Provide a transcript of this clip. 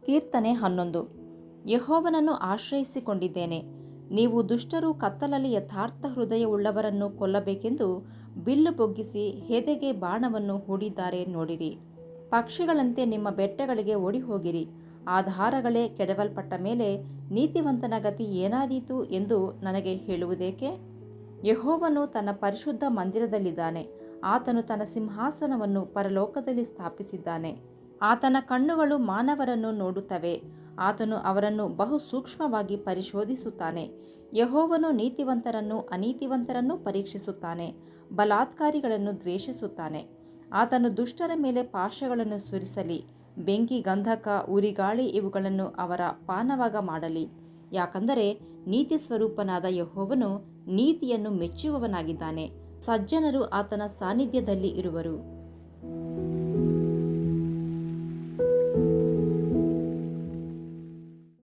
ಕೀರ್ತನೆ 11. ಯೆಹೋವನನ್ನು ಆಶ್ರಯಿಸಿಕೊಂಡಿದ್ದೇನೆ. ನೀವು ದುಷ್ಟರು ಕತ್ತಲಲ್ಲಿ ಯಥಾರ್ಥ ಹೃದಯವುಳ್ಳವರನ್ನು ಕೊಲ್ಲಬೇಕೆಂದು ಬಿಲ್ಲು ಬೊಗ್ಗಿಸಿ ಹೆದೆಗೆ ಬಾಣವನ್ನು ಹೂಡಿದ್ದಾರೆ ನೋಡಿರಿ. ಪಕ್ಷಿಗಳಂತೆ ನಿಮ್ಮ ಬೆಟ್ಟಗಳಿಗೆ ಓಡಿಹೋಗಿರಿ. ಆಧಾರಗಳೇ ಕೆಡವಲ್ಪಟ್ಟ ಮೇಲೆ ನೀತಿವಂತನ ಗತಿ ಏನಾದೀತು ಎಂದು ನನಗೆ ಹೇಳುವುದೇಕೆ? ಯೆಹೋವನು ತನ್ನ ಪರಿಶುದ್ಧ ಮಂದಿರದಲ್ಲಿದ್ದಾನೆ. ಆತನು ತನ್ನ ಸಿಂಹಾಸನವನ್ನು ಪರಲೋಕದಲ್ಲಿ ಸ್ಥಾಪಿಸಿದ್ದಾನೆ. ಆತನ ಕಣ್ಣುಗಳು ಮಾನವರನ್ನು ನೋಡುತ್ತವೆ. ಆತನು ಅವರನ್ನು ಬಹು ಸೂಕ್ಷ್ಮವಾಗಿ ಪರಿಶೋಧಿಸುತ್ತಾನೆ. ಯೆಹೋವನು ನೀತಿವಂತರನ್ನು ಅನೀತಿವಂತರನ್ನು ಪರೀಕ್ಷಿಸುತ್ತಾನೆ, ಬಲಾತ್ಕಾರಿಗಳನ್ನು ದ್ವೇಷಿಸುತ್ತಾನೆ. ಆತನು ದುಷ್ಟರ ಮೇಲೆ ಪಾಶಗಳನ್ನು ಸುರಿಸಲಿ, ಬೆಂಕಿ, ಗಂಧಕ, ಉರಿಗಾಳಿ ಇವುಗಳನ್ನು ಅವರ ಪಾನವಾಗ ಮಾಡಲಿ. ಯಾಕಂದರೆ ನೀತಿ ಸ್ವರೂಪನಾದ ಯೆಹೋವನು ನೀತಿಯನ್ನು ಮೆಚ್ಚುವವನಾಗಿದ್ದಾನೆ. ಸಜ್ಜನರು ಆತನ ಸಾನ್ನಿಧ್ಯದಲ್ಲಿ ಇರುವರು.